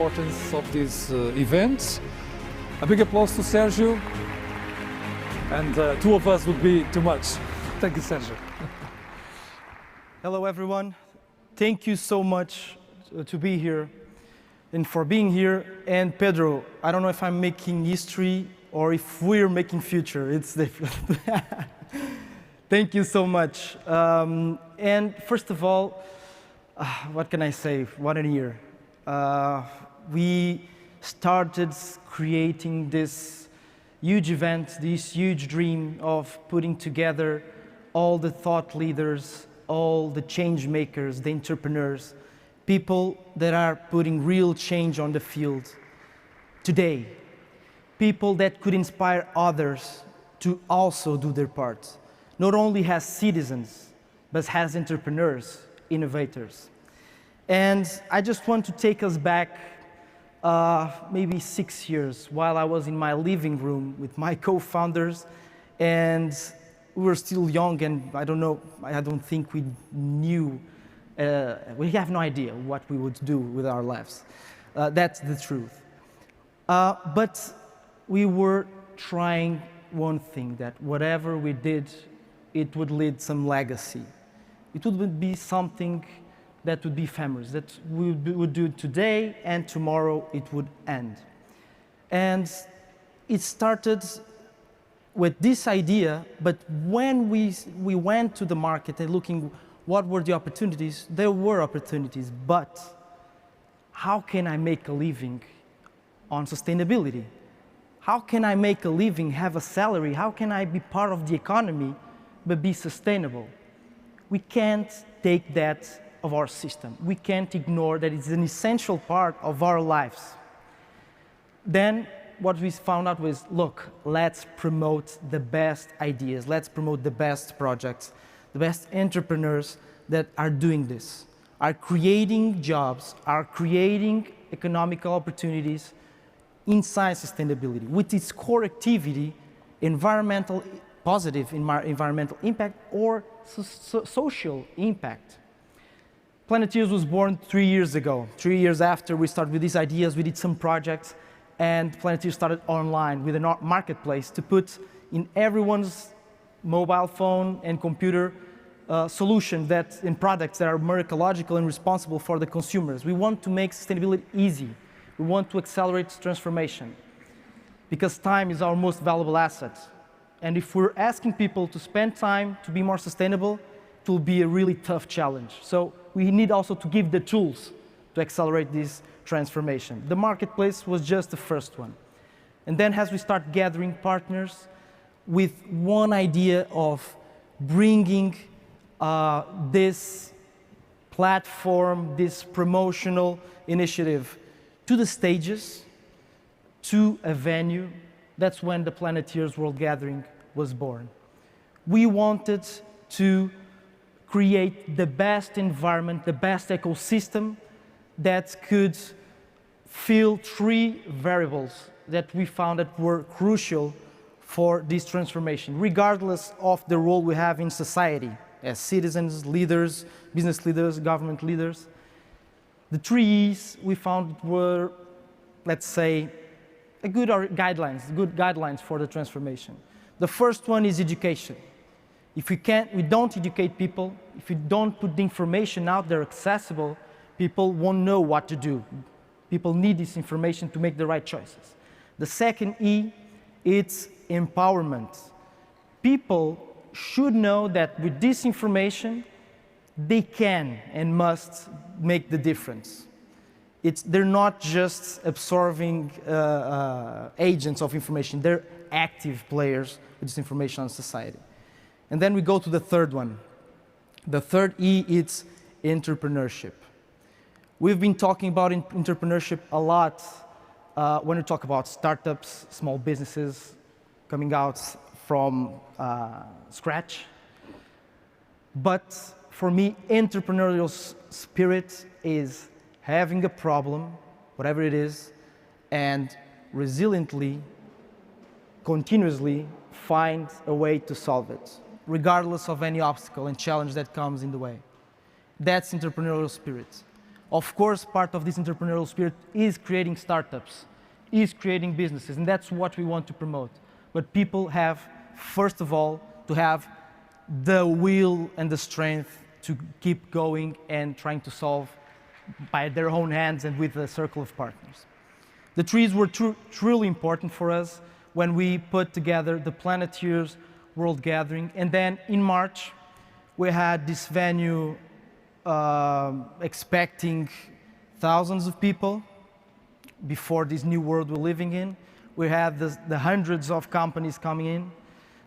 Importance of this event. A big applause to Sergio, and two of us would be too much. Thank you, Sergio. Hello, everyone. Thank you so much to be here and for being here. And Pedro, I don't know if I'm making history or if we're making future. It's different. Thank you so much. And first of all, what can I say? What a year. We started creating this huge event, this huge dream of putting together all the thought leaders, all the change makers, the entrepreneurs, people that are putting real change on the field today, people that could inspire others to also do their part, not only as citizens, but as entrepreneurs, innovators. And I just want to take us back maybe 6 years while I was in my living room with my co-founders, and we were still young, and I don't think we knew, we have no idea what we would do with our lives. That's the truth. But we were trying one thing, that whatever we did, it would lead some legacy. It would be something that would be famous, that we would do today and tomorrow it would end. And it started with this idea, but when we went to the market and looking what were the opportunities, there were opportunities, but how can I make a living on sustainability? How can I make a living, have a salary? How can I be part of the economy, but be sustainable? We can't take that of our system. We can't ignore that it's an essential part of our lives. Then what we found out was, look, let's promote the best ideas, let's promote the best projects, the best entrepreneurs that are doing this, are creating jobs, are creating economical opportunities inside sustainability, with its core activity, positive environmental impact or social impact. Planetiers was born 3 years ago. 3 years after we started with these ideas, we did some projects, and Planetiers started online with a marketplace to put in everyone's mobile phone and computer solution in products that are more ecological and responsible for the consumers. We want to make sustainability easy. We want to accelerate transformation because time is our most valuable asset. And if we're asking people to spend time to be more sustainable, it will be a really tough challenge. So we need also to give the tools to accelerate this transformation. The marketplace was just the first one. And then as we start gathering partners with one idea of bringing this platform, this promotional initiative to the stages, to a venue, that's when the Planetiers World Gathering was born. We wanted to create the best environment, the best ecosystem that could fill 3 variables that we found that were crucial for this transformation, regardless of the role we have in society as citizens, leaders, business leaders, government leaders. The 3 E's we found were, let's say, good guidelines for the transformation. The first one is education. If we don't educate people, if we don't put the information out there accessible, people won't know what to do. People need this information to make the right choices. The second E, it's empowerment. People should know that with this information, they can and must make the difference. They're not just absorbing agents of information, they're active players with this information on society. And then we go to the third one. The third E, it's entrepreneurship. We've been talking about entrepreneurship a lot when we talk about startups, small businesses coming out from scratch. But for me, entrepreneurial spirit is having a problem, whatever it is, and resiliently, continuously find a way to solve it, regardless of any obstacle and challenge that comes in the way. That's entrepreneurial spirit. Of course, part of this entrepreneurial spirit is creating startups, is creating businesses, and that's what we want to promote. But people have, first of all, to have the will and the strength to keep going and trying to solve by their own hands and with a circle of partners. The trees were truly important for us when we put together the Planetiers World Gathering, and then in March we had this venue expecting thousands of people before this new world we're living in. We had the hundreds of companies coming in.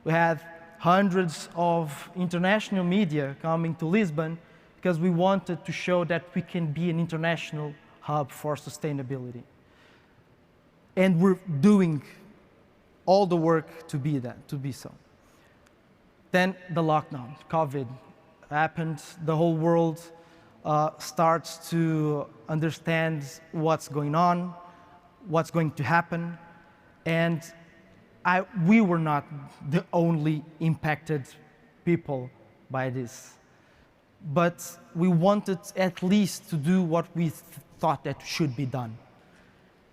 We had hundreds of international media coming to Lisbon because we wanted to show that we can be an international hub for sustainability. And we're doing all the work to be that, to be so. Then the lockdown, COVID happened, the whole world starts to understand what's going on, what's going to happen, and we were not the only impacted people by this. But we wanted at least to do what we thought that should be done.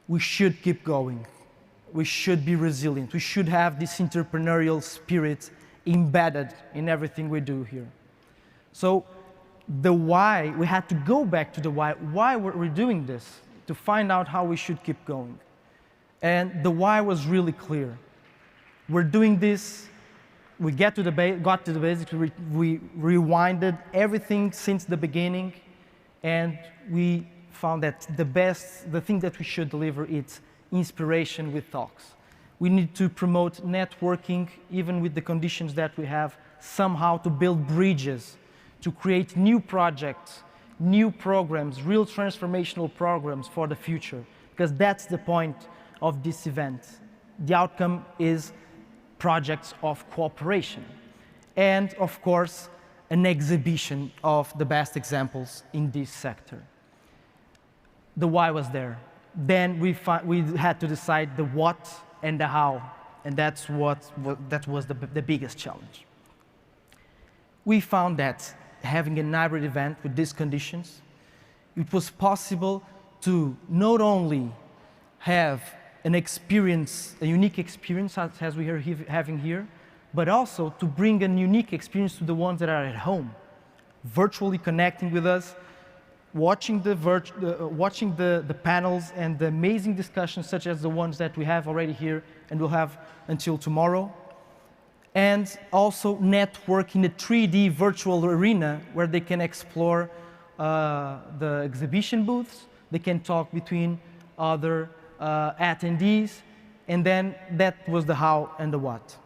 We should keep going. We should be resilient. We should have this entrepreneurial spirit embedded in everything we do here. So the why, we had to go back to the why were we doing this, to find out how we should keep going. And the why was really clear. We're doing this, we got to the basics, we rewinded everything since the beginning, and we found that the thing that we should deliver is inspiration with talks. We need to promote networking, even with the conditions that we have, somehow to build bridges, to create new projects, new programs, real transformational programs for the future, because that's the point of this event. The outcome is projects of cooperation. And of course, an exhibition of the best examples in this sector. The why was there. Then we had to decide the what and the how, and that was the biggest challenge. We found that having a hybrid event with these conditions, it was possible to not only have an experience, a unique experience as we are having here, but also to bring a unique experience to the ones that are at home, virtually connecting with us, watching the panels and the amazing discussions such as the ones that we have already here and we'll have until tomorrow. And also network in a 3D virtual arena where they can explore the exhibition booths, they can talk between other attendees, and then that was the how and the what.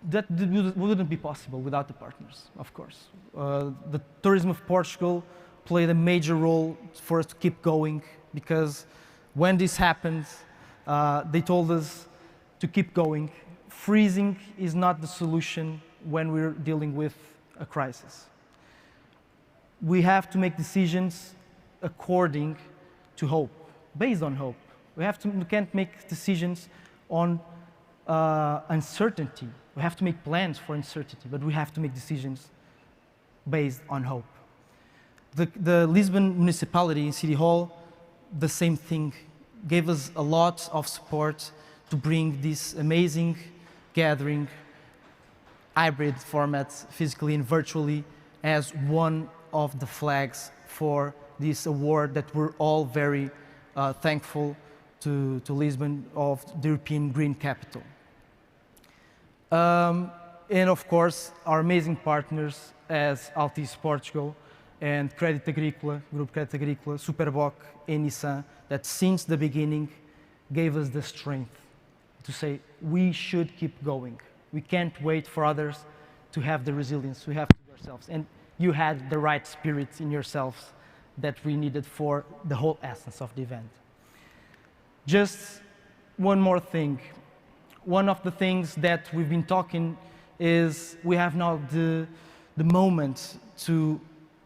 That wouldn't be possible without the partners, of course. The tourism of Portugal played a major role for us to keep going, because when this happened, they told us to keep going. Freezing is not the solution when we're dealing with a crisis. We have to make decisions according to hope, based on hope. We can't make decisions on uncertainty. We have to make plans for uncertainty, but we have to make decisions based on hope. The Lisbon municipality in City Hall, the same thing, gave us a lot of support to bring this amazing gathering, hybrid formats, physically and virtually, as one of the flags for this award that we're all very thankful to Lisbon of the European Green Capital. And of course, our amazing partners as Altice Portugal and Crédito Agrícola, Grupo Crédito Agrícola, Superboc, and Nissan, that since the beginning gave us the strength to say we should keep going. We can't wait for others to have the resilience. We have to do ourselves. And you had the right spirit in yourselves that we needed for the whole essence of the event. Just one more thing. One of the things that we've been talking is we have now the moment to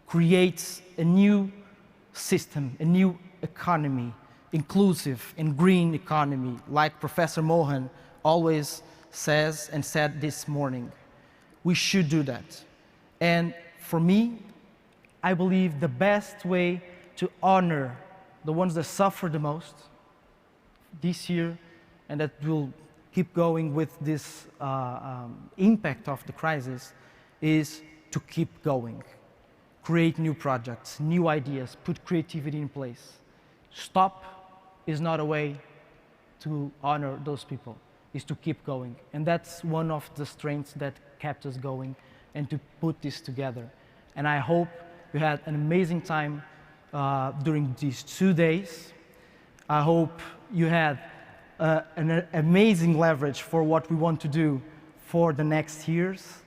create a new system, a new economy, inclusive and green economy, like Professor Mohan always says and said this morning. We should do that. And for me, I believe the best way to honor the ones that suffer the most this year, and that will keep going with this impact of the crisis, is to keep going. Create new projects, new ideas, put creativity in place. Stop is not a way to honor those people, is to keep going. And that's one of the strengths that kept us going and to put this together. And I hope you had an amazing time during these 2 days. I hope you had an amazing leverage for what we want to do for the next years.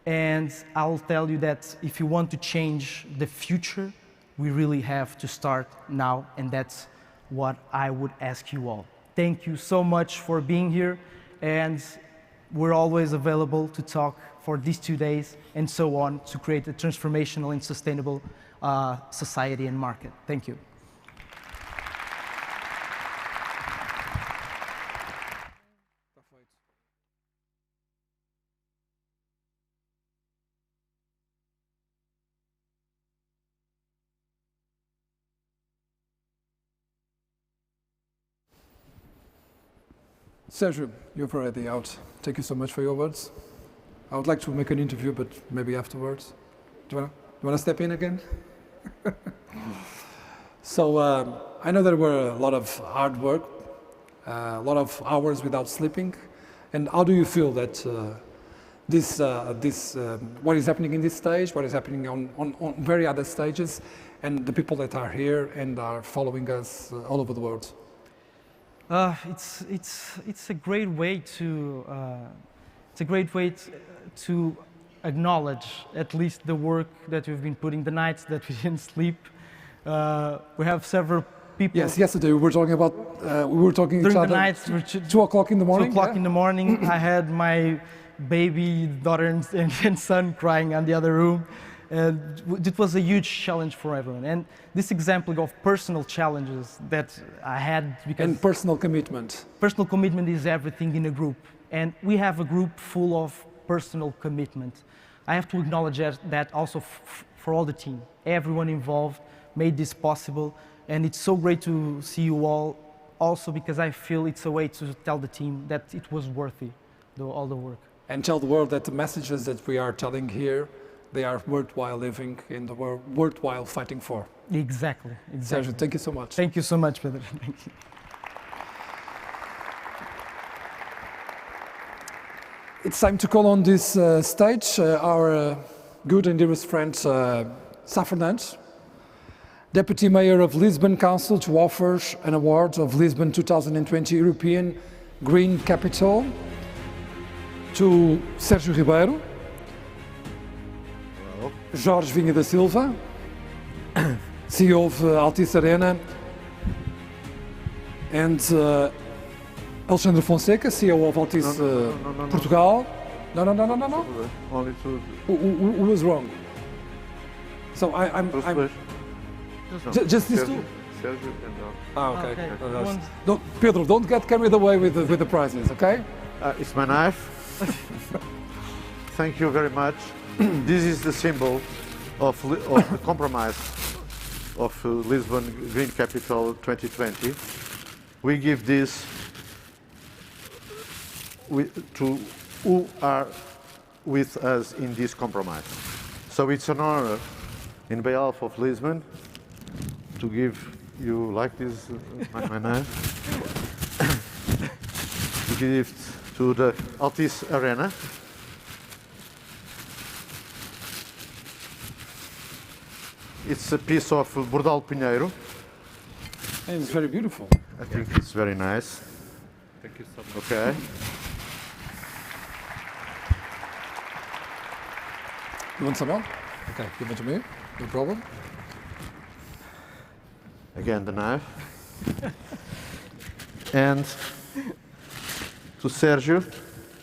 And I'll tell you that if you want to change the future, we really have to start now, and that's what I would ask you all. Thank you so much for being here, and we're always available to talk for these 2 days and so on to create a transformational and sustainable society and market. Thank you. Sergio, you're already out. Thank you so much for your words. I would like to make an interview, but maybe afterwards. Do you want to step in again? So I know there were a lot of hard work, a lot of hours without sleeping. And how do you feel that what is happening in this stage, what is happening on very other stages, and the people that are here and are following us all over the world? It's a great way to acknowledge at least the work that we've been putting, the nights that we didn't sleep. We have several people. Yes, yesterday we were talking about during each other. The nights, 2 o'clock in the morning. 2 o'clock in the morning. I had my baby daughter and son crying in the other room. And it was a huge challenge for everyone. And this example of personal challenges that I had, because and personal commitment. Personal commitment is everything in a group. And we have a group full of personal commitment. I have to acknowledge that also for all the team. Everyone involved made this possible. And it's so great to see you all, also because I feel it's a way to tell the team that it was worthy, all the work. And tell the world that the messages that we are telling here, they are worthwhile living and worthwhile fighting for. Exactly. Sergio, thank you so much. Thank you so much, Pedro. Thank you. It's time to call on this stage our good and dearest friend, Sá Fernandes, Deputy Mayor of Lisbon Council, to offer an award of Lisbon 2020 European Green Capital to Sérgio Ribeiro, Jorge Vinha da Silva, CEO of Altice Arena, and Alexandre Fonseca, CEO of Altice Portugal. No. Only two. Who was wrong? So I'm just these two. Sergio and Okay. Okay. Pedro, don't get carried away with the prizes, okay? it's my knife. Thank you very much. This is the symbol of the compromise of Lisbon Green Capital 2020. We give this to who are with us in this compromise. So it's an honor in behalf of Lisbon to give you, like this, my knife, to give to the Altice Arena. It's a piece of Bordal Pinheiro. And it's very beautiful. I think it's very nice. Thank you so much. Okay. You want some more? Okay, give it to me. No problem. Again, the knife. And to Sergio.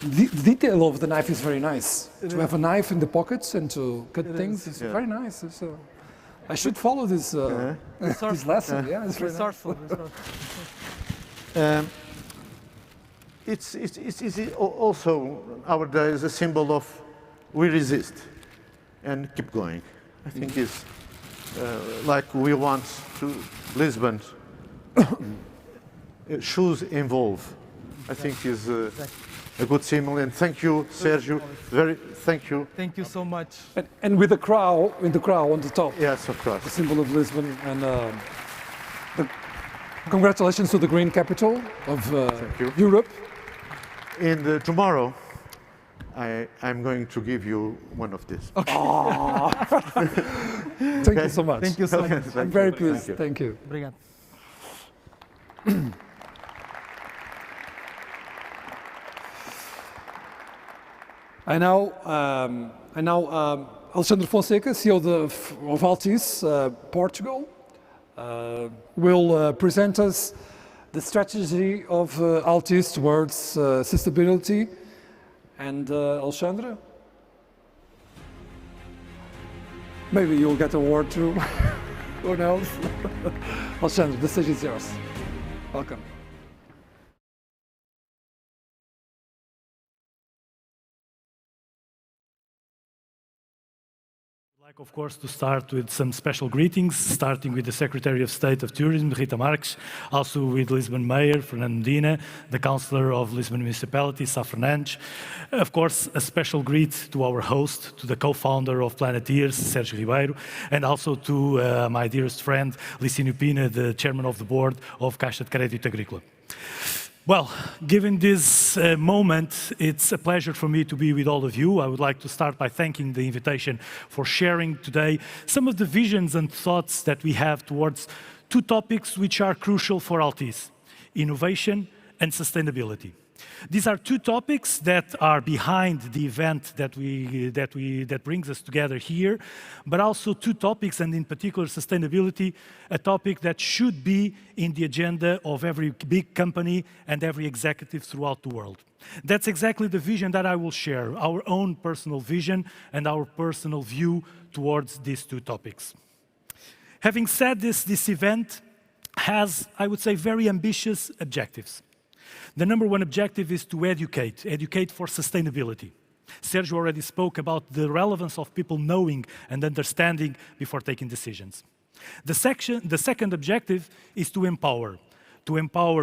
The detail of the knife is very nice. To have a knife in the pockets and to cut things is very nice. I should follow this this lesson. Yeah, it's resourceful. It's also nowadays a symbol of we resist and keep going. I think is like we want to Lisbon. Shoes evolve. I think is a good simile. And thank you, Sergio. Thank you. Thank you so much. And with the crow on the top. Yes, of course. The symbol of Lisbon. And congratulations to the Green Capital of Europe. And tomorrow, I'm going to give you one of these. Okay. Thank you so much. Thank you so much. I'm very pleased. Thank you. Obrigado. I now Alexandre Fonseca, CEO of Altice Portugal, will present us the strategy of Altice towards sustainability. And Alexandre, maybe you'll get a award too. Who knows? Alexandre, the stage is yours. Welcome. I'd like, of course, to start with some special greetings, starting with the Secretary of State of Tourism, Rita Marques, also with Lisbon Mayor, Fernando Medina, the Councillor of Lisbon Municipality, Sá Fernandes. Of course, a special greet to our host, to the co-founder of Planetiers, Sérgio Ribeiro, and also to my dearest friend, Licínio Pina, the Chairman of the Board of Caixa de Crédito Agrícola. Well, given this moment, it's a pleasure for me to be with all of you. I would like to start by thanking the invitation for sharing today some of the visions and thoughts that we have towards two topics which are crucial for Altice: innovation and sustainability. These are two topics that are behind the event that brings us together here, but also two topics, and in particular sustainability, a topic that should be in the agenda of every big company and every executive throughout the world. That's exactly the vision that I will share, our own personal vision and our personal view towards these two topics. Having said this event has, I would say, very ambitious objectives. The number one objective is to educate for sustainability. Sergio already spoke about the relevance of people knowing and understanding before taking decisions. The second objective is to empower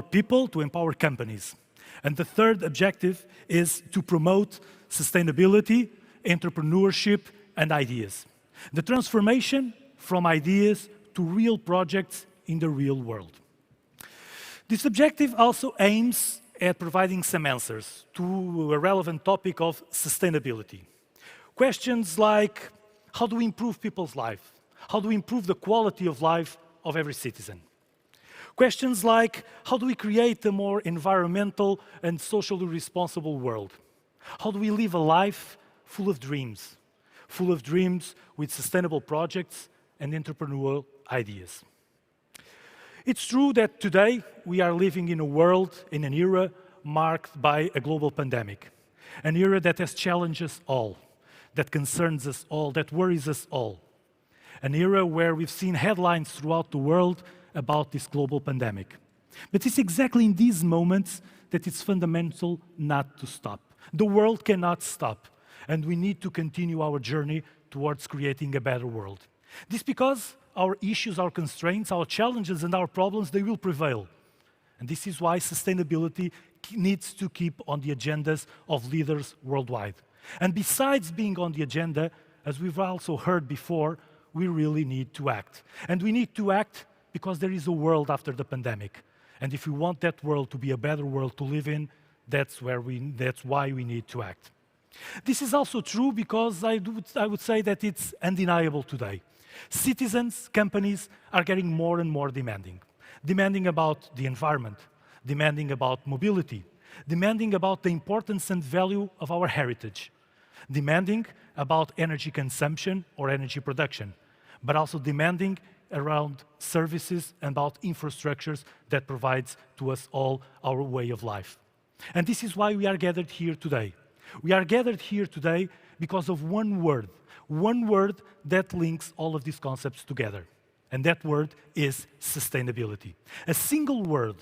people, to empower companies. And the third objective is to promote sustainability, entrepreneurship, and ideas. The transformation from ideas to real projects in the real world. This objective also aims at providing some answers to a relevant topic of sustainability. Questions like, how do we improve people's life? How do we improve the quality of life of every citizen? Questions like, how do we create a more environmental and socially responsible world? How do we live a life full of dreams with sustainable projects and entrepreneurial ideas? It's true that today we are living in a world, in an era marked by a global pandemic, an era that has challenged us all, that concerns us all, that worries us all, an era where we've seen headlines throughout the world about this global pandemic. But it's exactly in these moments that it's fundamental not to stop. The world cannot stop, and we need to continue our journey towards creating a better world. This because our issues, our constraints, our challenges and our problems, they will prevail. And this is why sustainability needs to keep on the agendas of leaders worldwide. And besides being on the agenda, as we've also heard before, we really need to act. And we need to act because there is a world after the pandemic. And if we want that world to be a better world to live in, that's why we need to act. This is also true because I would say that it's undeniable today. Citizens, companies are getting more and more demanding about the environment, demanding about mobility, demanding about the importance and value of our heritage, demanding about energy consumption or energy production, but also demanding around services and about infrastructures that provides to us all our way of life. And this is why we are gathered here today. We are gathered here today because of one word that links all of these concepts together. And that word is sustainability. A single word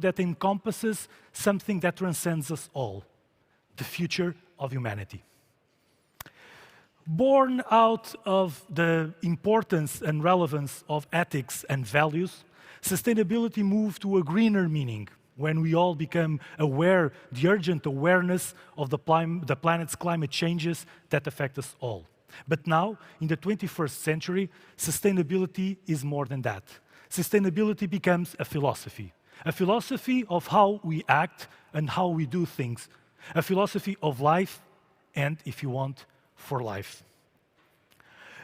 that encompasses something that transcends us all, the future of humanity. Born out of the importance and relevance of ethics and values, sustainability moved to a greener meaning when we all become aware, the urgent awareness of the planet's climate changes that affect us all. But now, in the 21st century, sustainability is more than that. Sustainability becomes a philosophy of how we act and how we do things, a philosophy of life and, if you want, for life.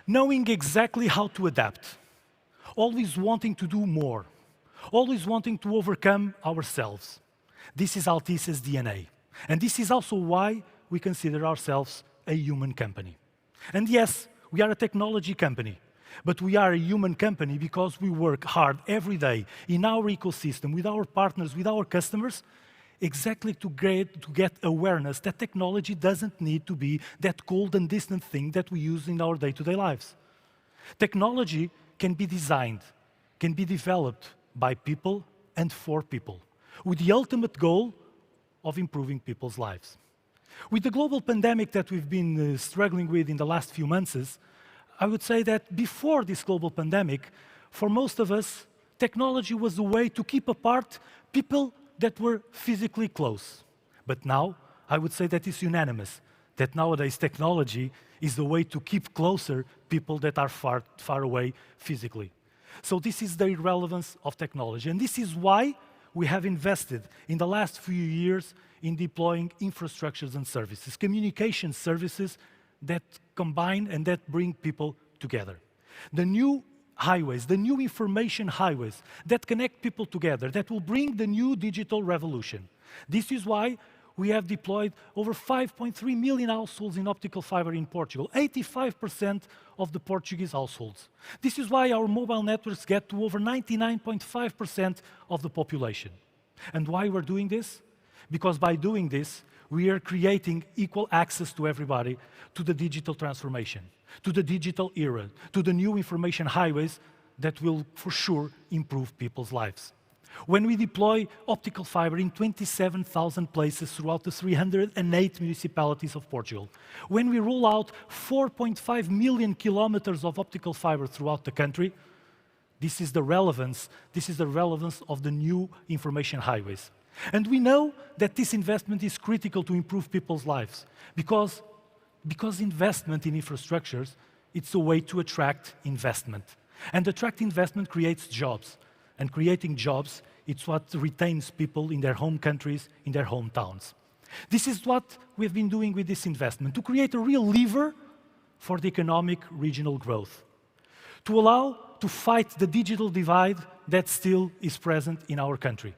Knowing exactly how to adapt, always wanting to do more, always wanting to overcome ourselves. This is Altice's DNA. And this is also why we consider ourselves a human company. And yes, we are a technology company, but we are a human company because we work hard every day in our ecosystem, with our partners, with our customers, exactly to get awareness that technology doesn't need to be that cold and distant thing that we use in our day-to-day lives. Technology can be designed, can be developed by people and for people, with the ultimate goal of improving people's lives. With the global pandemic that we've been struggling with in the last few months, I would say that before this global pandemic, for most of us, technology was a way to keep apart people that were physically close. But now, I would say that it's unanimous, that nowadays technology is the way to keep closer people that are far, far away physically. So this is the relevance of technology, and this is why we have invested in the last few years in deploying infrastructures and services, communication services that combine and that bring people together. The new highways, the new information highways that connect people together, that will bring the new digital revolution. This is why we have deployed over 5.3 million households in optical fiber in Portugal, 85% of the Portuguese households. This is why our mobile networks get to over 99.5% of the population. And why we're doing this? Because by doing this, we are creating equal access to everybody to the digital transformation, to the digital era, to the new information highways that will, for sure, improve people's lives. When we deploy optical fiber in 27,000 places throughout the 308 municipalities of Portugal, when we roll out 4.5 million kilometers of optical fiber throughout the country, this is the relevance of the new information highways. And we know that this investment is critical to improve people's lives, because investment in infrastructures, it's a way to attract investment. And attract investment creates jobs. And creating jobs, it's what retains people in their home countries, in their hometowns. This is what we've been doing with this investment, to create a real lever for the economic regional growth, to allow to fight the digital divide that still is present in our country,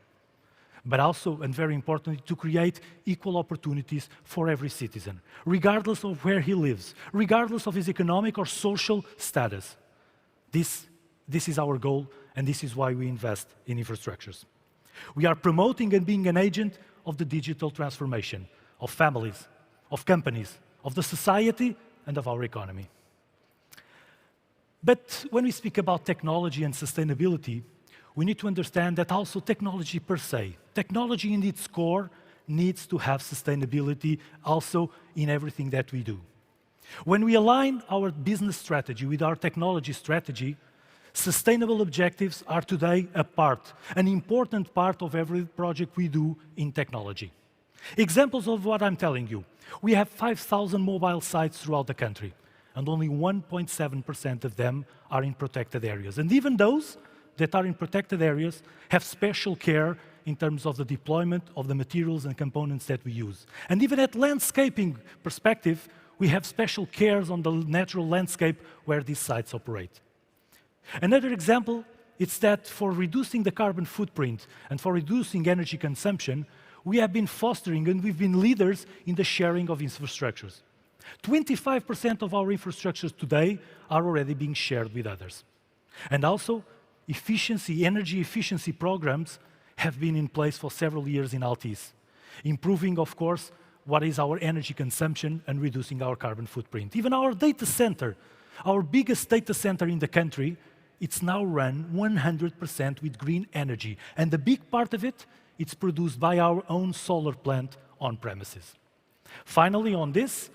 but also, and very importantly, to create equal opportunities for every citizen, regardless of where he lives, regardless of his economic or social status. This is our goal, and this is why we invest in infrastructures. We are promoting and being an agent of the digital transformation of families, of companies, of the society, and of our economy. But when we speak about technology and sustainability, we need to understand that also technology per se, technology in its core, needs to have sustainability also in everything that we do. When we align our business strategy with our technology strategy, sustainable objectives are today an important part of every project we do in technology. Examples of what I'm telling you. We have 5,000 mobile sites throughout the country, and only 1.7% of them are in protected areas. And even those that are in protected areas have special care in terms of the deployment of the materials and components that we use. And even at landscaping perspective, we have special cares on the natural landscape where these sites operate. Another example is that for reducing the carbon footprint and for reducing energy consumption, we have been fostering and we've been leaders in the sharing of infrastructures. 25% of our infrastructures today are already being shared with others. And also, energy efficiency programs have been in place for several years in Altice, improving, of course, what is our energy consumption and reducing our carbon footprint. Even our data center, our biggest data center in the country, it's now run 100% with green energy. And the big part of it, it's produced by our own solar plant on premises. Finally, on this,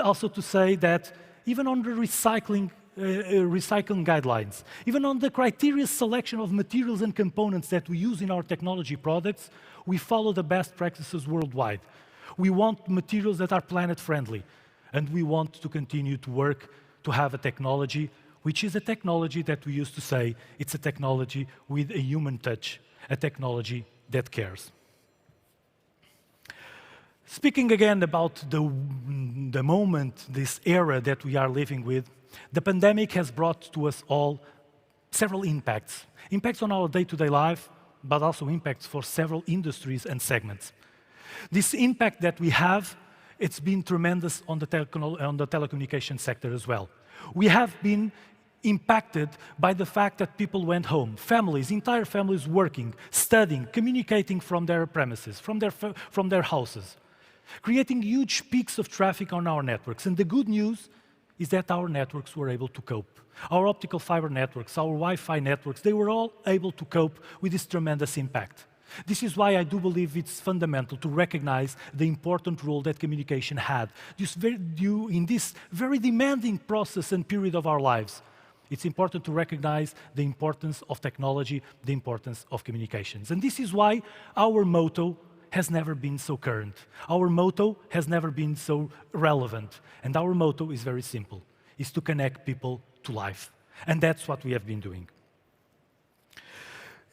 also to say that even on the recycling guidelines, even on the criteria selection of materials and components that we use in our technology products, we follow the best practices worldwide. We want materials that are planet-friendly, and we want to continue to work to have a technology which is a technology that we used to say, it's a technology with a human touch, a technology that cares. Speaking again about the moment, this era that we are living with, the pandemic has brought to us all several impacts. Impacts on our day-to-day life, but also impacts for several industries and segments. This impact that we have, it's been tremendous on the telecommunication sector as well. We have been impacted by the fact that people went home, families, entire families working, studying, communicating from their premises, from their houses, creating huge peaks of traffic on our networks. And the good news is that our networks were able to cope. Our optical fiber networks, our Wi-Fi networks, they were all able to cope with this tremendous impact. This is why I do believe it's fundamental to recognize the important role that communication had in this very demanding process and period of our lives. It's important to recognize the importance of technology, the importance of communications. And this is why our motto has never been so current. Our motto has never been so relevant. And our motto is very simple, is to connect people to life. And that's what we have been doing.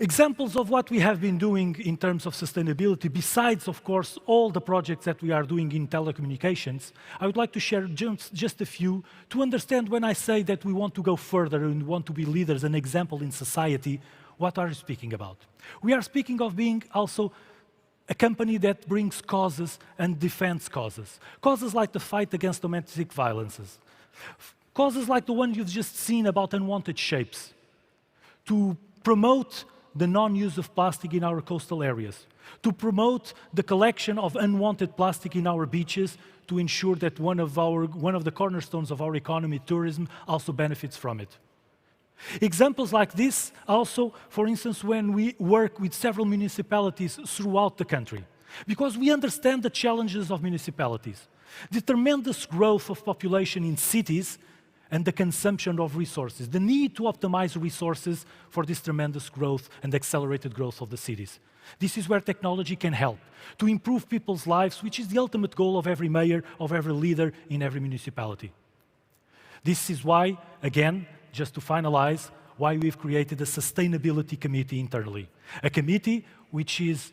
Examples of what we have been doing in terms of sustainability, besides, of course, all the projects that we are doing in telecommunications, I would like to share just a few to understand when I say that we want to go further and want to be leaders, an example in society, what are we speaking about? We are speaking of being also a company that brings causes and defends causes. Causes like the fight against domestic violences. Causes like the one you've just seen about unwanted shapes. To promote the non-use of plastic in our coastal areas, to promote the collection of unwanted plastic in our beaches, to ensure that one of the cornerstones of our economy, tourism, also benefits from it. Examples like this also, for instance, when we work with several municipalities throughout the country, because we understand the challenges of municipalities, the tremendous growth of population in cities, and the consumption of resources, the need to optimize resources for this tremendous growth and accelerated growth of the cities. This is where technology can help to improve people's lives, which is the ultimate goal of every mayor, of every leader in every municipality. This is why, again, just to finalize, why we've created a sustainability committee internally. A committee which is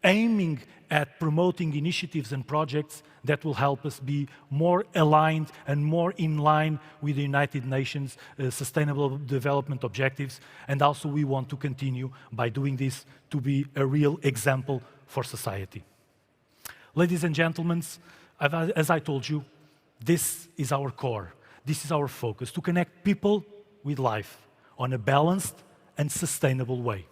aiming at promoting initiatives and projects that will help us be more aligned and more in line with the United Nations Sustainable Development Objectives. And also we want to continue by doing this to be a real example for society. Ladies and gentlemen, as I told you, this is our core. This is our focus, to connect people with life on a balanced and sustainable way.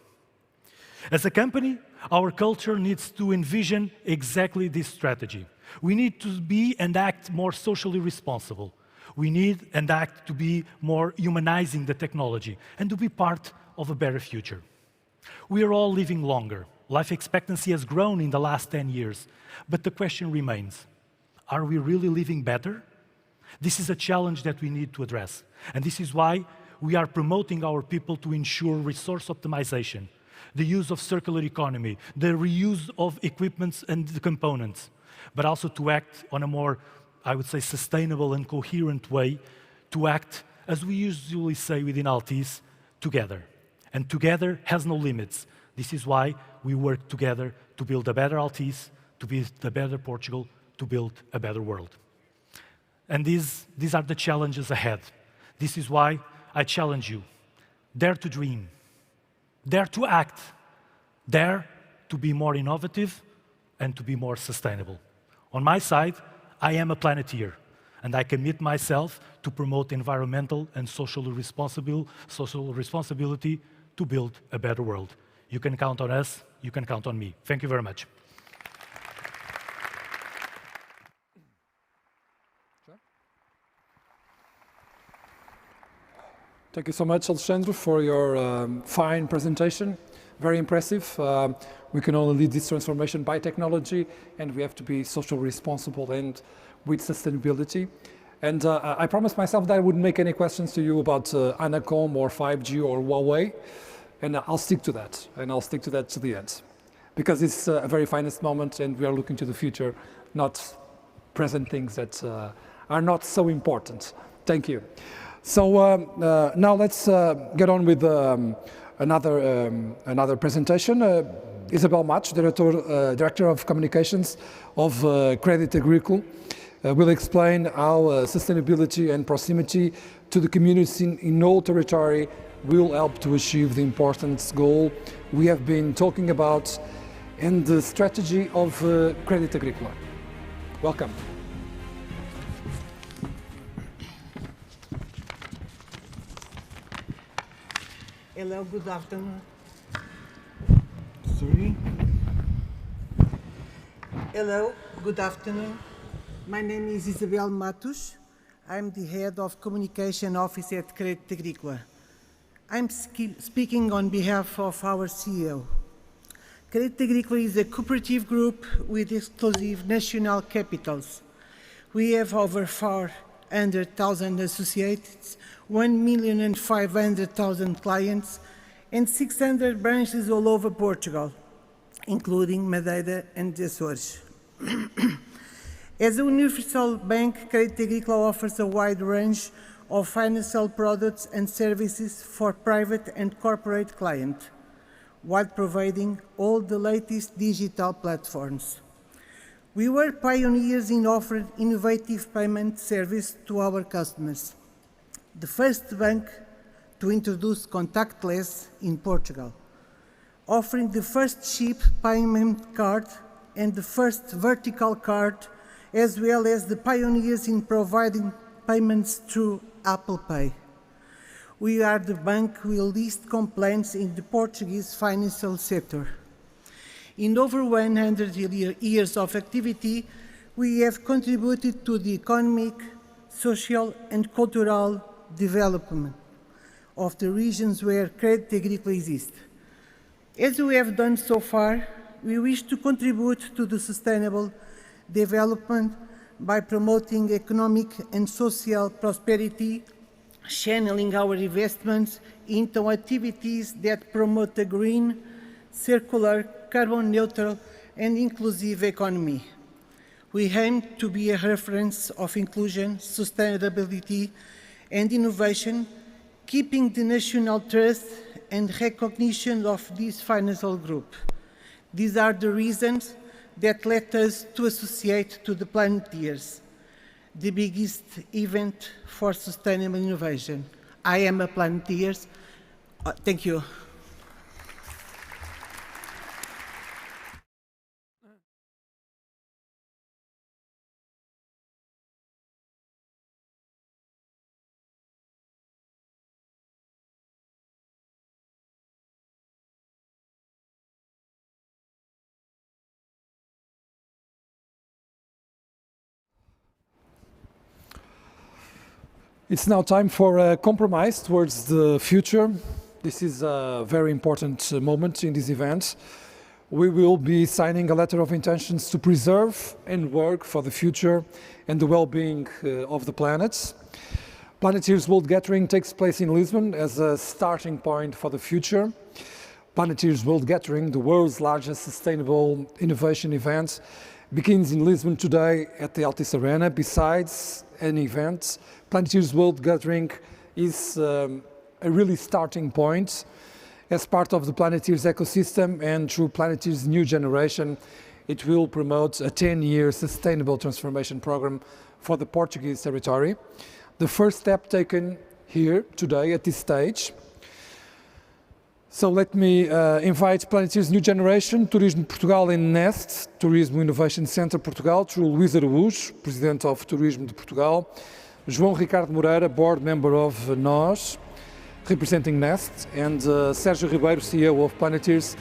As a company, our culture needs to envision exactly this strategy. We need to be and act more socially responsible. We need and act to be more humanizing the technology and to be part of a better future. We are all living longer. Life expectancy has grown in the last 10 years. But the question remains, are we really living better? This is a challenge that we need to address. And this is why we are promoting our people to ensure resource optimization, the use of circular economy, the reuse of equipments and the components, but also to act on a more, I would say, sustainable and coherent way, to act, as we usually say within Altice, together. And together has no limits. This is why we work together to build a better Altice, to build a better Portugal, to build a better world. And these are the challenges ahead. This is why I challenge you. Dare to dream. Dare to act. Dare to be more innovative and to be more sustainable. On my side, I am a Planeteer, and I commit myself to promote environmental and social responsibility to build a better world. You can count on us, you can count on me. Thank you very much. Thank you so much, Alexandre, for your fine presentation. Very impressive. We can only lead this transformation by technology, and we have to be socially responsible and with sustainability. And I promised myself that I wouldn't make any questions to you about Anacom or 5G or Huawei, and I'll stick to that, and I'll stick to that to the end. Because it's a very finest moment, and we are looking to the future, not present things that are not so important. Thank you. So now let's get on with another presentation. Isabel Matos, Director of Communications of Crédit Agricole, will explain how sustainability and proximity to the community in all territory will help to achieve the important goal we have been talking about and the strategy of Crédit Agricole. Welcome. Hello, good afternoon. Sorry. Hello, good afternoon. My name is Isabel Matos. I'm the head of communication office at Crédit Agricole. I'm speaking on behalf of our CEO. Crédit Agricole is a cooperative group with exclusive national capitals. We have over 400,000 associates, 1,500,000 clients, and 600 branches all over Portugal, including Madeira and the Açores. As a universal bank, Crédit Agricole offers a wide range of financial products and services for private and corporate clients, while providing all the latest digital platforms. We were pioneers in offering innovative payment service to our customers. The first bank to introduce contactless in Portugal, offering the first chip payment card and the first vertical card, as well as the pioneers in providing payments through Apple Pay. We are the bank with least complaints in the Portuguese financial sector. In over 100 years of activity, we have contributed to the economic, social, and cultural development of the regions where Crédit Agricole exists. As we have done so far, we wish to contribute to the sustainable development by promoting economic and social prosperity, channeling our investments into activities that promote a green, circular, carbon neutral, and inclusive economy. We aim to be a reference of inclusion, sustainability, and innovation, keeping the national trust and recognition of this financial group. These are the reasons that led us to associate to the Planetiers, the biggest event for sustainable innovation. I am a Planetiers. Thank you. It's now time for a compromise towards the future. This is a very important moment in this event. We will be signing a letter of intentions to preserve and work for the future and the well-being of the planet. Planetiers World Gathering takes place in Lisbon as a starting point for the future. Planetiers World Gathering, the world's largest sustainable innovation event, begins in Lisbon today at the Altice Arena. Besides an event, Planetiers World Gathering is a really starting point as part of the Planetiers ecosystem, and through Planetiers' new generation, it will promote a 10-year sustainable transformation program for the Portuguese territory. The first step taken here today at this stage. So let me invite Planetiers' new generation, Turismo Portugal and Nest, Turismo Innovation Center Portugal, through Luís Araújo, President of Turismo de Portugal, João Ricardo Moreira, Board Member of NOS, representing Nest, and Sérgio Ribeiro, CEO of Planetiers,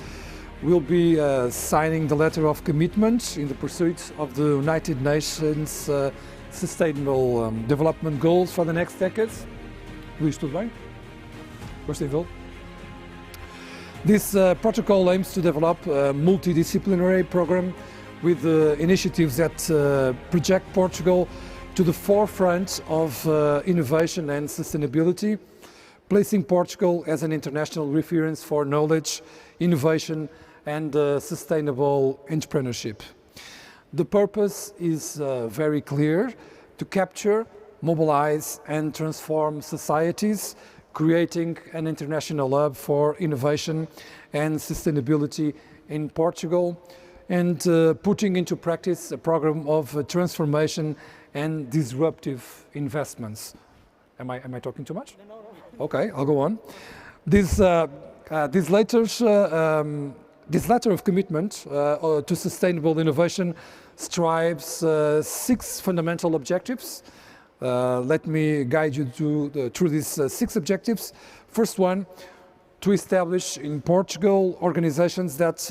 will be signing the letter of commitment in the pursuit of the United Nations Sustainable Development Goals for the next decades. Luís, tudo bem? Gostei de vê-lo? This protocol aims to develop a multidisciplinary program with initiatives that project Portugal to the forefront of innovation and sustainability, placing Portugal as an international reference for knowledge, innovation and sustainable entrepreneurship. The purpose is very clear: to capture, mobilize and transform societies, creating an international hub for innovation and sustainability in Portugal, and putting into practice a program of transformation and disruptive investments. Am I talking too much? No. Okay, I'll go on. This letter of commitment to sustainable innovation strives 6 fundamental objectives. Let me guide you through these 6 objectives. First one, to establish in Portugal organizations that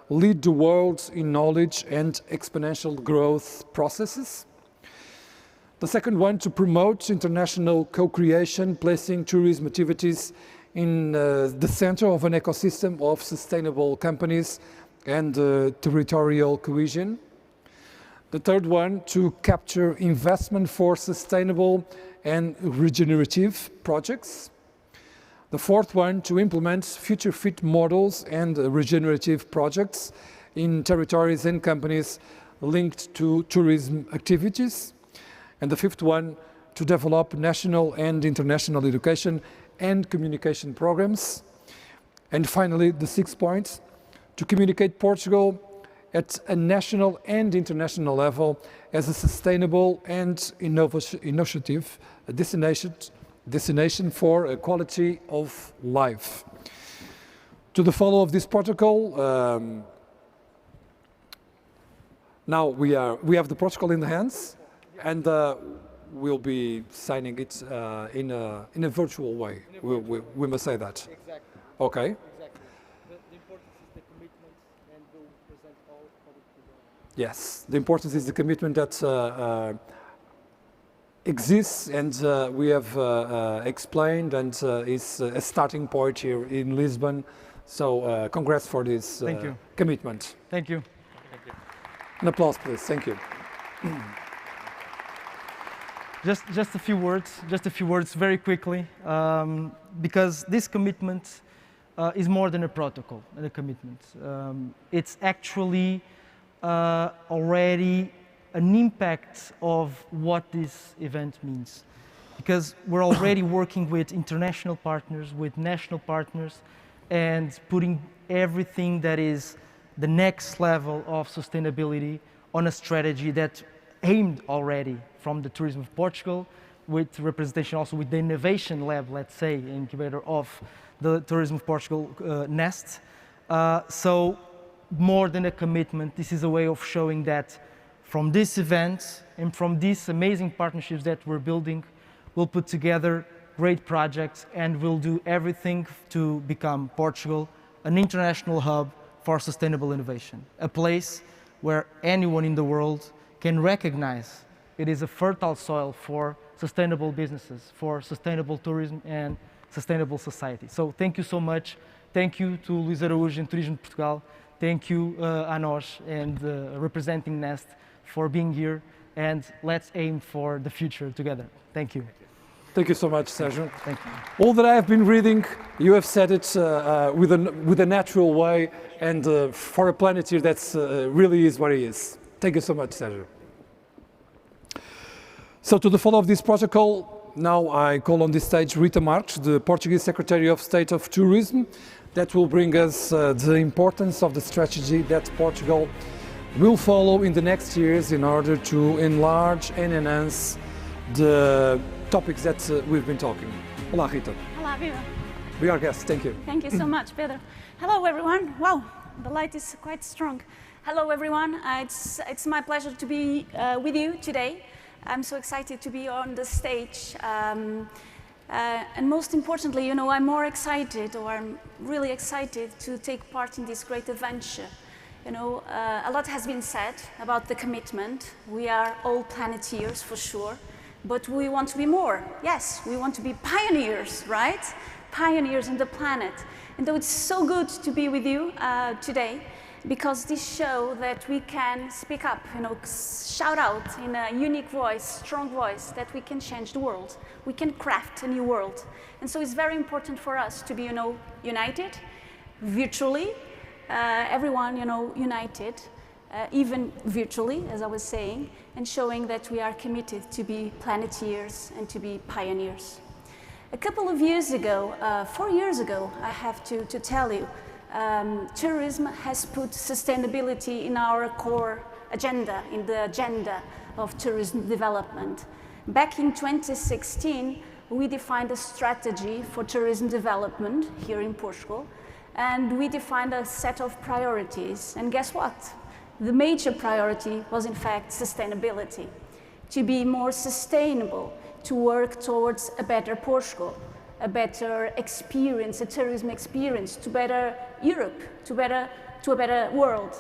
lead the world in knowledge and exponential growth processes. The second one, to promote international co-creation, placing tourism activities in the center of an ecosystem of sustainable companies and territorial cohesion. The third one, to capture investment for sustainable and regenerative projects. The fourth one, to implement future-fit models and regenerative projects in territories and companies linked to tourism activities. And the fifth one, to develop national and international education and communication programs. And finally, the 6th point, to communicate Portugal at a national and international level as a sustainable and innovative destination for a quality of life. To the follow of this protocol, now we have the protocol in the hands, and we'll be signing it in a virtual way. We must say that. Exactly. Okay. Exactly. The importance is the commitment, and we'll present all public to the... Yes, the importance is the commitment that exists, and we have explained, and is a starting point here in Lisbon. So congrats for this commitment. Thank you. An applause, please. Thank you. Just a few words very quickly, because this commitment is more than a protocol and a commitment. It's actually already an impact of what this event means. Because we're already working with international partners, with national partners, and putting everything that is the next level of sustainability on a strategy that aimed already from the tourism of Portugal, with representation also with the innovation lab, let's say, incubator of the tourism of Portugal nest. So more than a commitment, this is a way of showing that from this event and from these amazing partnerships that we're building, we'll put together great projects and we'll do everything to become Portugal an international hub for sustainable innovation, a place where anyone in the world can recognize it is a fertile soil for sustainable businesses, for sustainable tourism and sustainable society. So thank you so much. Thank you to Luís Araújo and Turismo de Portugal. Thank you a nós and representing Nest for being here, and let's aim for the future together. Thank you. Thank you so much, Sérgio. Thank you. All that I have been reading, you have said it with a natural way, and for a Planeteer, that's really is what it is. Thank you so much, Sérgio. So to the follow of this protocol, now I call on this stage Rita Marques, the Portuguese Secretary of State of Tourism, that will bring us the importance of the strategy that Portugal will follow in the next years in order to enlarge and enhance the topics that we've been talking. Olá, Rita. Olá, viva. Be our guest. Thank you. Thank you so much, Pedro. Hello, everyone. Wow, the light is quite strong. Hello, everyone. It's my pleasure to be with you today. I'm so excited to be on the stage. And most importantly, you know, I'm more excited, or I'm really excited to take part in this great adventure. You know, a lot has been said about the commitment. We are all Planeteers for sure, but we want to be more. Yes, we want to be pioneers, right? Pioneers in the planet. And though it's so good to be with you today, because this shows that we can speak up, shout out in a unique voice, strong voice, that we can change the world. We can craft a new world. And so it's very important for us to be, united, virtually, everyone, united, even virtually, as I was saying, and showing that we are committed to be Planetiers and to be pioneers. A couple of years ago, 4 years ago, I have to tell you, tourism has put sustainability in our core agenda, in the agenda of tourism development. Back in 2016, we defined a strategy for tourism development here in Portugal, and we defined a set of priorities. And guess what? The major priority was, in fact, sustainability. To be more sustainable, to work towards a better Portugal, a better experience, a tourism experience, to better Europe, to a better world.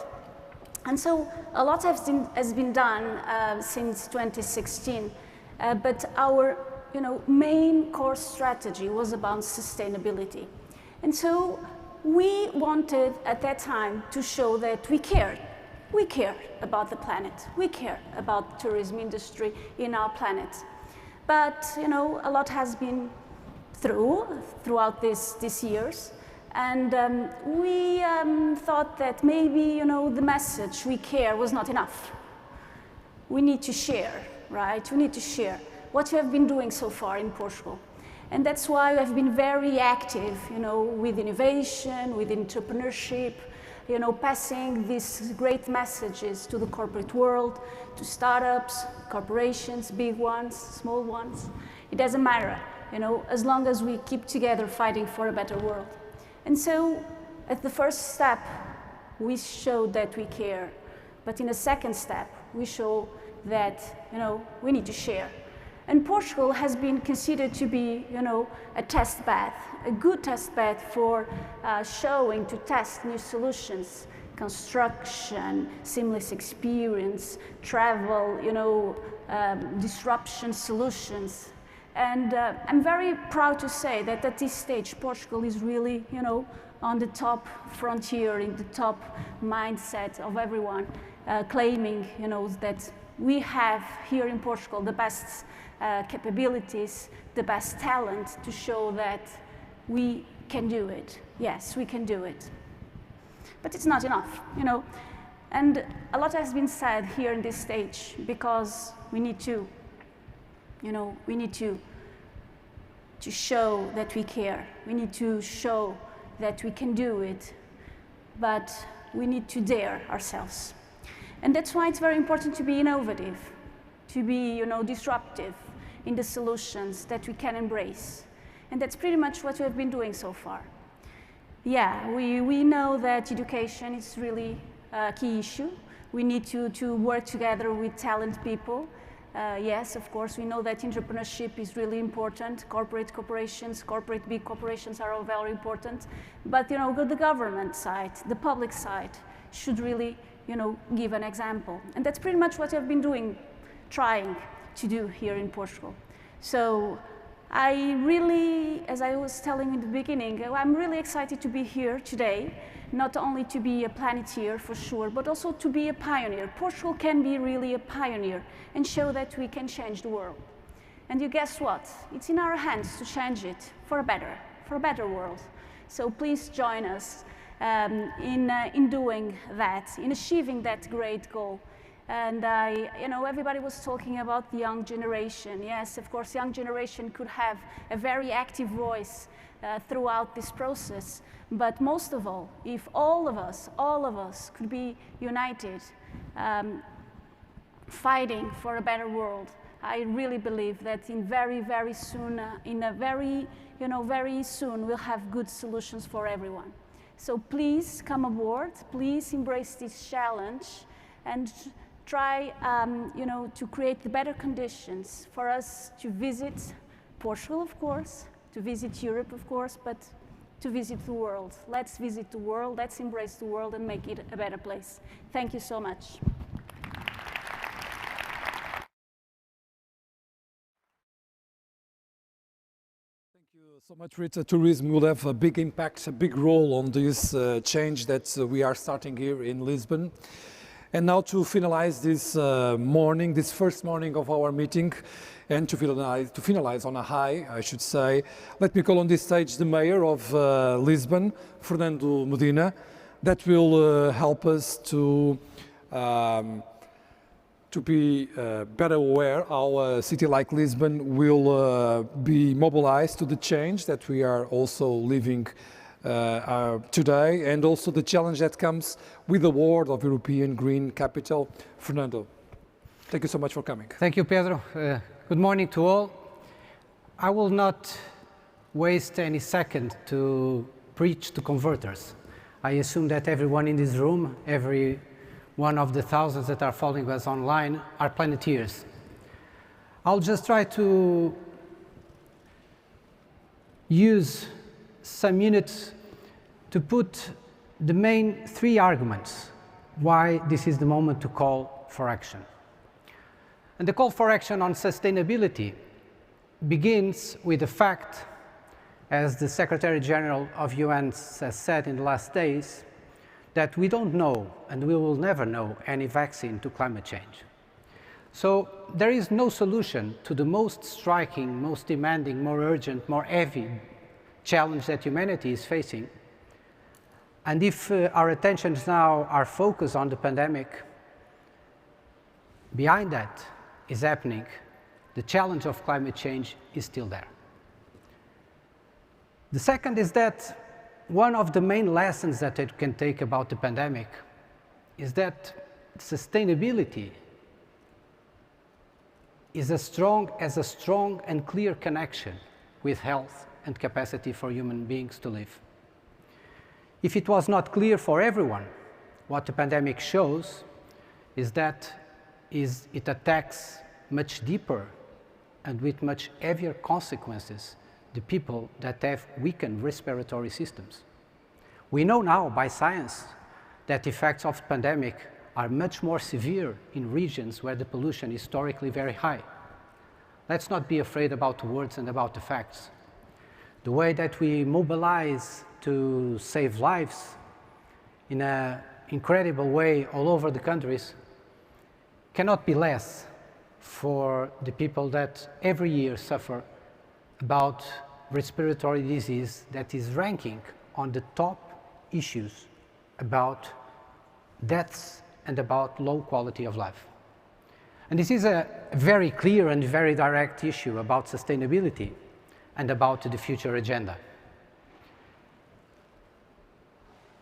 And so a lot has been done since 2016, but our main core strategy was about sustainability. And so we wanted at that time to show that we cared. We care about the planet. We care about the tourism industry in our planet. But a lot has been throughout these years, and we thought that maybe the message "we care" was not enough. We need to share, right? We need to share what we have been doing so far in Portugal, and that's why we have been very active, with innovation, with entrepreneurship, passing these great messages to the corporate world, to startups, corporations, big ones, small ones. It doesn't matter. As long as we keep together fighting for a better world. And so, at the first step, we showed that we care. But in the second step, we show that, we need to share. And Portugal has been considered to be, a test bed, a good test bed for showing, to test new solutions, construction, seamless experience, travel, disruption solutions. And I'm very proud to say that at this stage, Portugal is really, on the top frontier, in the top mindset of everyone, claiming, that we have here in Portugal the best capabilities, the best talent to show that we can do it. Yes, we can do it. But it's not enough, And a lot has been said here in this stage because we need to we need to show that we care. We need to show that we can do it, but we need to dare ourselves. And that's why it's very important to be innovative, to be, disruptive in the solutions that we can embrace. And that's pretty much what we have been doing so far. Yeah, we know that education is really a key issue. We need to work together with talented people. Yes, of course, we know that entrepreneurship is really important. Corporate big corporations are all very important. But, the government side, the public side, should really, give an example. And that's pretty much what I've been doing, trying to do here in Portugal. So I really, as I was telling in the beginning, I'm really excited to be here today, not only to be a Planeteer for sure, but also to be a pioneer. Portugal can be really a pioneer and show that we can change the world. And you guess what? It's in our hands to change it for a better world. So please join us in doing that, in achieving that great goal. And everybody was talking about the young generation. Yes, of course, young generation could have a very active voice throughout this process. But most of all, if all of us could be united, fighting for a better world, I really believe that very soon, very soon, we'll have good solutions for everyone. So please come aboard, please embrace this challenge, and try, to create the better conditions for us to visit Portugal, of course, to visit Europe, of course, but to visit the world. Let's visit the world, let's embrace the world and make it a better place. Thank you so much. So much, Rita. Tourism will have a big impact, a big role on this change that we are starting here in Lisbon. And now to finalize this morning, this first morning of our meeting, and to finalize on a high, I should say, let me call on this stage the mayor of Lisbon, Fernando Medina, that will help us to be better aware how a city like Lisbon will be mobilized to the change that we are also living today, and also the challenge that comes with the award of European Green Capital. Fernando, thank you so much for coming. Thank you, Pedro. Good morning to all. I will not waste any second to preach to converters. I assume that everyone in this room, every one of the thousands that are following us online, are Planetiers. I'll just try to use some minutes to put the main three arguments why this is the moment to call for action. And the call for action on sustainability begins with the fact, as the Secretary General of UN has said in the last days, that we don't know and we will never know any vaccine to climate change. So there is no solution to the most striking, most demanding, more urgent, more heavy challenge that humanity is facing. And if our attentions now are focused on the pandemic, behind that is happening, the challenge of climate change is still there. The second is that one of the main lessons that it can take about the pandemic is that sustainability is a strong and clear connection with health and capacity for human beings to live. If it was not clear for everyone, what the pandemic shows is that it attacks much deeper and with much heavier consequences the people that have weakened respiratory systems. We know now by science that the effects of the pandemic are much more severe in regions where the pollution is historically very high. Let's not be afraid about the words and about the facts. The way that we mobilize to save lives in an incredible way all over the countries cannot be less for the people that every year suffer about respiratory disease that is ranking on the top issues about deaths and about low quality of life. And this is a very clear and very direct issue about sustainability and about the future agenda.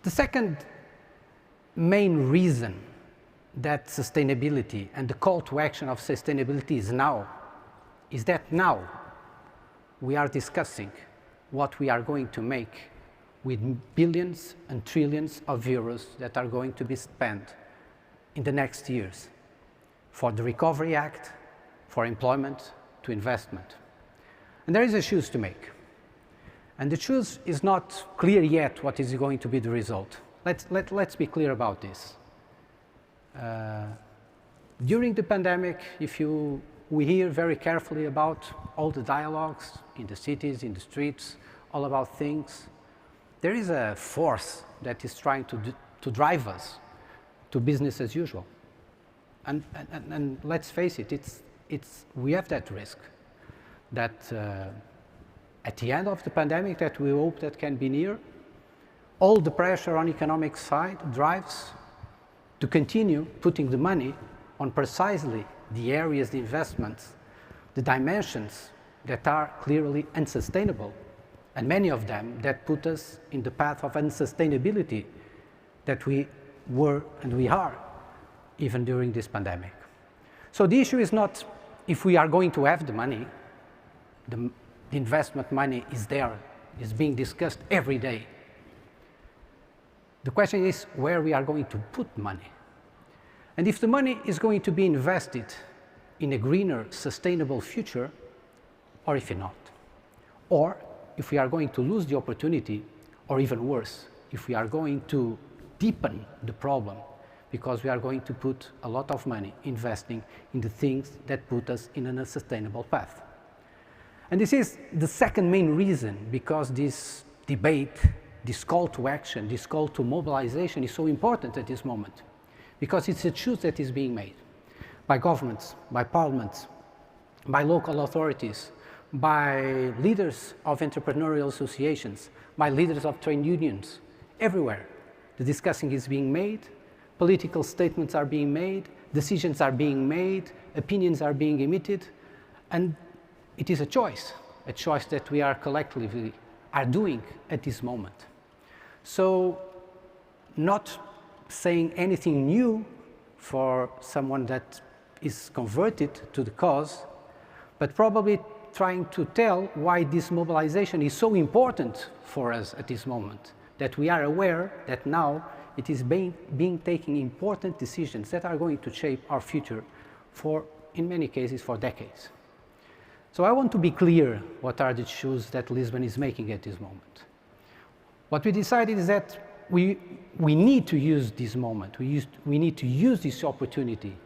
The second main reason that sustainability and the call to action of sustainability is that now we are discussing what we are going to make with billions and trillions of euros that are going to be spent in the next years for the Recovery Act, for employment, to investment. And there is a choice to make. And the choice is not clear yet what is going to be the result. Let's be clear about this. During the pandemic, we hear very carefully about all the dialogues in the cities, in the streets, all about things. There is a force that is trying to drive us to business as usual. And let's face it, we have that risk that at the end of the pandemic that we hope that can be near, all the pressure on economic side drives to continue putting the money on precisely the areas, the investments, the dimensions that are clearly unsustainable, and many of them that put us in the path of unsustainability that we were and we are even during this pandemic. So the issue is not if we are going to have the money. The investment money is there, is being discussed every day. The question is where we are going to put money. And if the money is going to be invested in a greener, sustainable future, or if not. Or if we are going to lose the opportunity, or even worse, if we are going to deepen the problem because we are going to put a lot of money investing in the things that put us in an unsustainable path. And this is the second main reason, because this debate, this call to action, this call to mobilization is so important at this moment, because it's a choice that is being made by governments, by parliaments, by local authorities, by leaders of entrepreneurial associations, by leaders of trade unions, everywhere. The discussing is being made, political statements are being made, decisions are being made, opinions are being emitted, and it is a choice that we are collectively are doing at this moment. So, not saying anything new for someone that is converted to the cause, but probably trying to tell why this mobilization is so important for us at this moment, that we are aware that now it is being taking important decisions that are going to shape our future for, in many cases, for decades. So I want to be clear what are the choices that Lisbon is making at this moment. What we decided is that we need to use this moment, we need to use this opportunity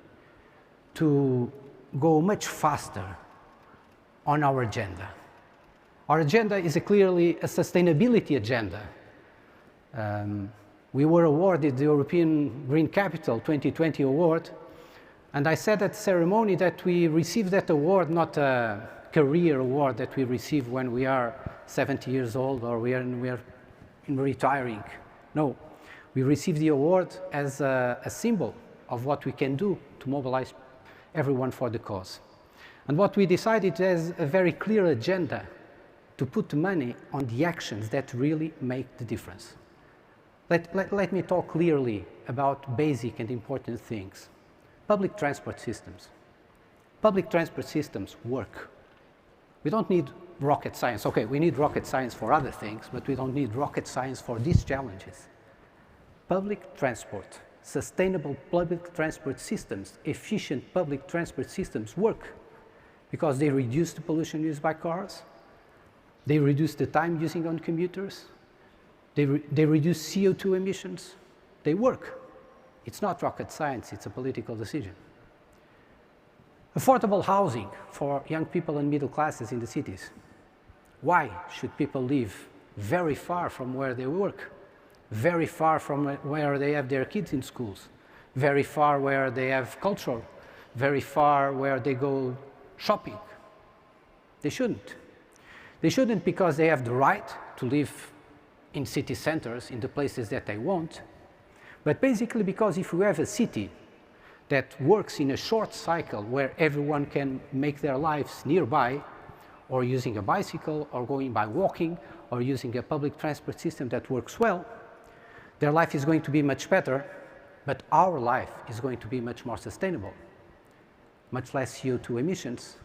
to go much faster on our agenda. Our agenda is clearly a sustainability agenda. We were awarded the European Green Capital 2020 award, and I said at the ceremony that we received that award, not a career award that we receive when we are 70 years old or we are retiring. No, we received the award as a symbol of what we can do to mobilize everyone for the cause. And what we decided is a very clear agenda to put money on the actions that really make the difference. Let me talk clearly about basic and important things. Public transport systems. Public transport systems work. We don't need rocket science. Okay, we need rocket science for other things, but we don't need rocket science for these challenges. Public transport, sustainable public transport systems, efficient public transport systems work because they reduce the pollution used by cars, they reduce the time using on commuters, they reduce CO2 emissions, they work. It's not rocket science, it's a political decision. Affordable housing for young people and middle classes in the cities. Why should people live very far from where they work? Very far from where they have their kids in schools? Very far where they have cultural? Very far where they go shopping? They shouldn't. They shouldn't because they have the right to live in city centers, in the places that they want, but basically because if we have a city that works in a short cycle where everyone can make their lives nearby, or using a bicycle, or going by walking, or using a public transport system that works well, their life is going to be much better, but our life is going to be much more sustainable, much less CO2 emissions,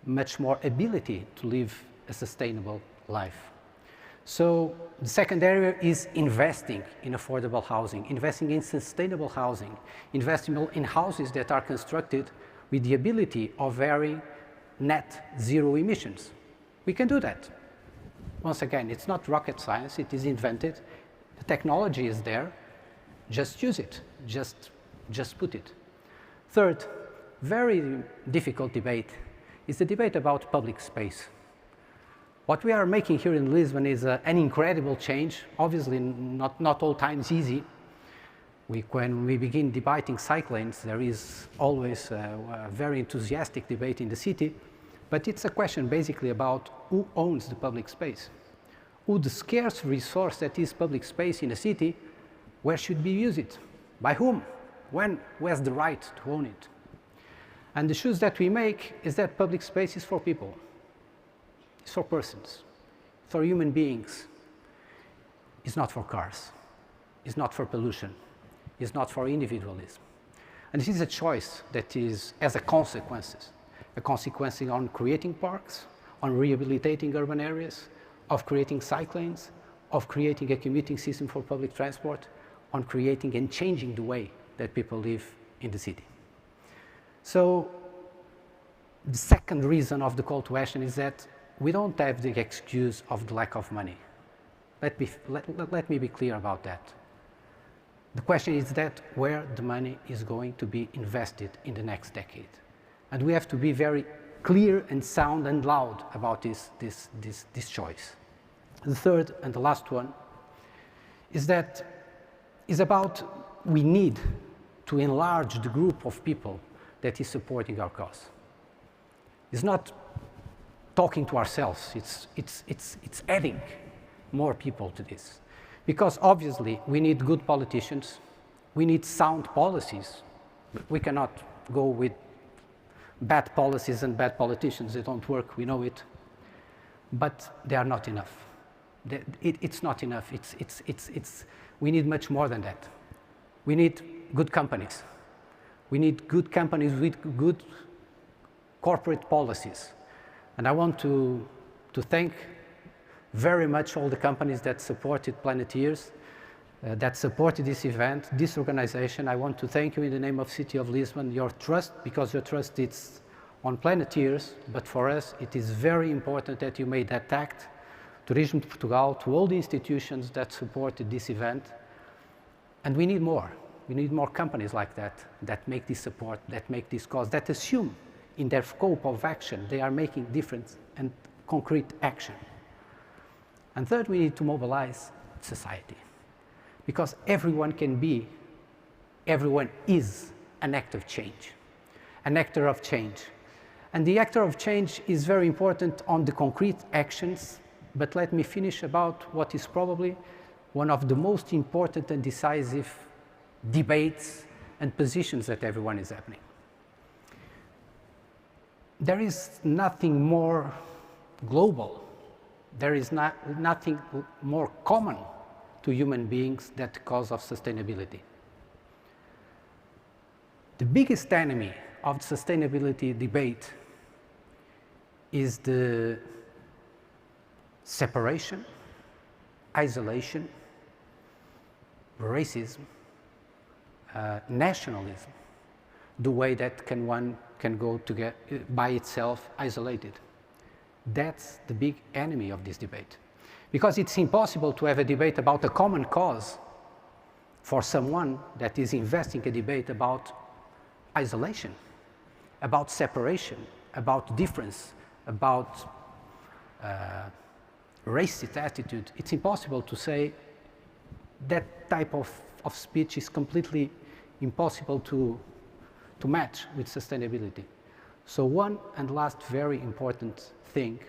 much more ability to live a sustainable life. So the second area is investing in affordable housing, investing in sustainable housing, investing in houses that are constructed with the ability of varying net zero emissions. We can do that. Once again, it's not rocket science, it is invented. The technology is there, just use it, just put it. Third, very difficult debate is the debate about public space. What we are making here in Lisbon is an incredible change, obviously not all times easy. When we begin debating cyclanes, there is always a very enthusiastic debate in the city, but it's a question basically about who owns the public space. Who the scarce resource that is public space in a city, where should we use it? By whom? When? Who has the right to own it? And the choice that we make is that public space is for people. It's for persons, for human beings. It's not for cars. It's not for pollution. It's not for individualism. And this is a choice that has a consequence on creating parks, on rehabilitating urban areas, of creating cyclanes, of creating a commuting system for public transport, on creating and changing the way that people live in the city. So the second reason of the call to action is that we don't have the excuse of the lack of money. Let me be clear about that. The question is that where the money is going to be invested in the next decade. And we have to be very clear and sound and loud about this choice. The third and the last one is about we need to enlarge the group of people that is supporting our cause. It's not talking to ourselves, it's adding more people to this. Because obviously we need good politicians, we need sound policies. We cannot go with bad policies and bad politicians. They don't work, we know it. But they are not enough. It's not enough. We need much more than that. We need good companies. We need good companies with good corporate policies. And I want to thank very much all the companies that supported Planetiers, that supported this event, this organization. I want to thank you in the name of City of Lisbon, your trust, because your trust is on Planetiers, but for us it is very important that you made that act, Turismo de Portugal, to all the institutions that supported this event. And we need more. We need more companies like that, that make this support, that make this cause, that assume in their scope of action they are making different and concrete action. And third, we need to mobilize society. Because everyone is an actor of change, an actor of change. And the actor of change is very important on the concrete actions, but let me finish about what is probably one of the most important and decisive debates and positions that everyone is having. There is nothing more global, there is nothing more common to human beings than the cause of sustainability. The biggest enemy of the sustainability debate is the separation, isolation, racism, nationalism, the way that one can go together by itself, isolated. That's the big enemy of this debate. Because it's impossible to have a debate about a common cause for someone that is investing a debate about isolation, about separation, about difference, about racist attitude. It's impossible to say that type of speech is completely impossible to match with sustainability. So one and last very important thing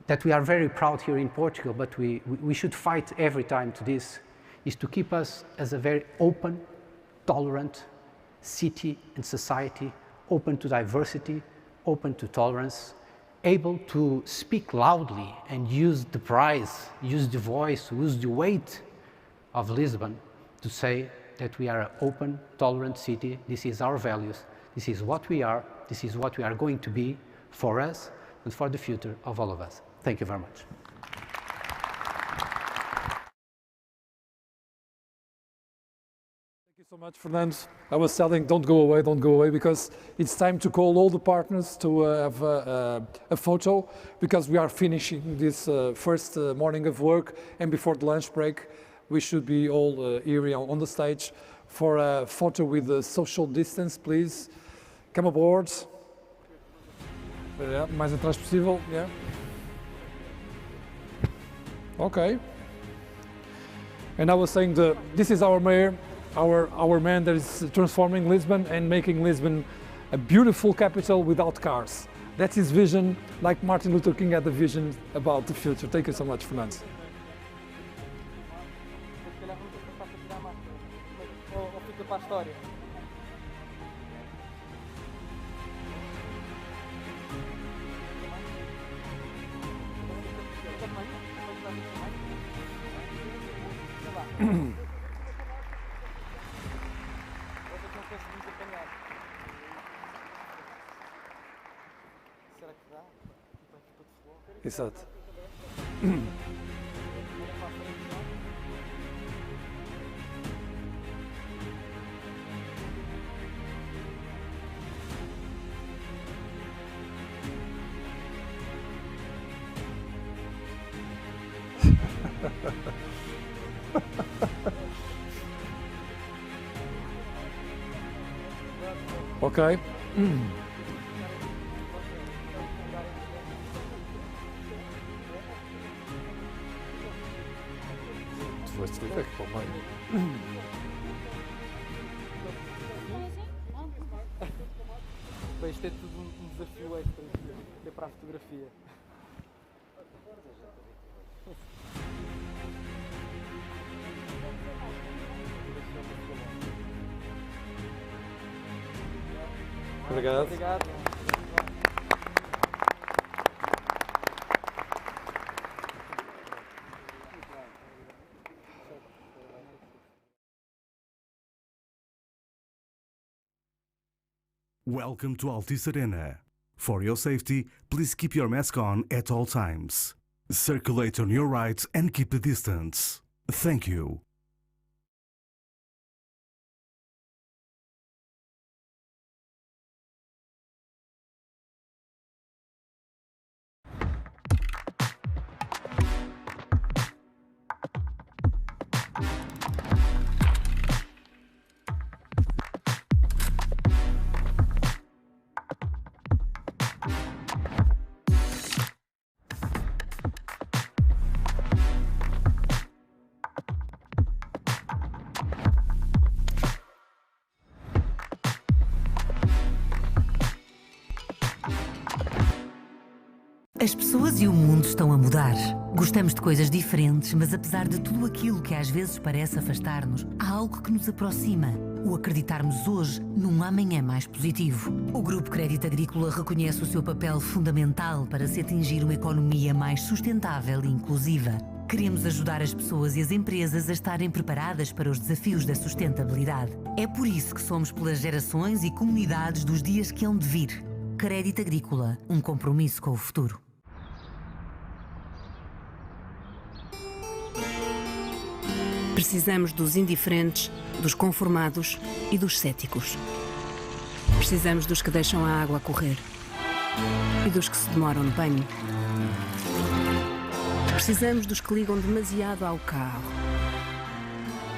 that we are very proud here in Portugal, but we should fight every time to this, is to keep us as a very open, tolerant city and society, open to diversity, open to tolerance, able to speak loudly and use the price, use the voice, use the weight of Lisbon to say that we are an open, tolerant city. This is our values. This is what we are. This is what we are going to be for us and for the future of all of us. Thank you very much. Thank you so much, Fernando. I was telling, don't go away, because it's time to call all the partners to have a photo, because we are finishing this first morning of work, and before the lunch break, we should be all here on the stage for a photo with the social distance, please. Come aboard. Yeah, mais atrás possível, yeah. Okay. And I was saying this is our mayor, our man that is transforming Lisbon and making Lisbon a beautiful capital without cars. That's his vision, like Martin Luther King had the vision about the future. Thank you so much, Fernando. Exato. Okay. Bem, isto é tudo um desafio extra, até para a fotografia. Obrigado. Obrigado. Welcome to Altice Arena. For your safety, please keep your mask on at all times. Circulate on your right and keep a distance. Thank you. As pessoas e o mundo estão a mudar. Gostamos de coisas diferentes, mas apesar de tudo aquilo que às vezes parece afastar-nos, há algo que nos aproxima. O acreditarmos hoje num amanhã mais positivo. O Grupo Crédito Agrícola reconhece o seu papel fundamental para se atingir uma economia mais sustentável e inclusiva. Queremos ajudar as pessoas e as empresas a estarem preparadas para os desafios da sustentabilidade. É por isso que somos pelas gerações e comunidades dos dias que hão de vir. Crédito Agrícola, um compromisso com o futuro. Precisamos dos indiferentes, dos conformados e dos céticos. Precisamos dos que deixam a água correr e dos que se demoram no banho. Precisamos dos que ligam demasiado ao carro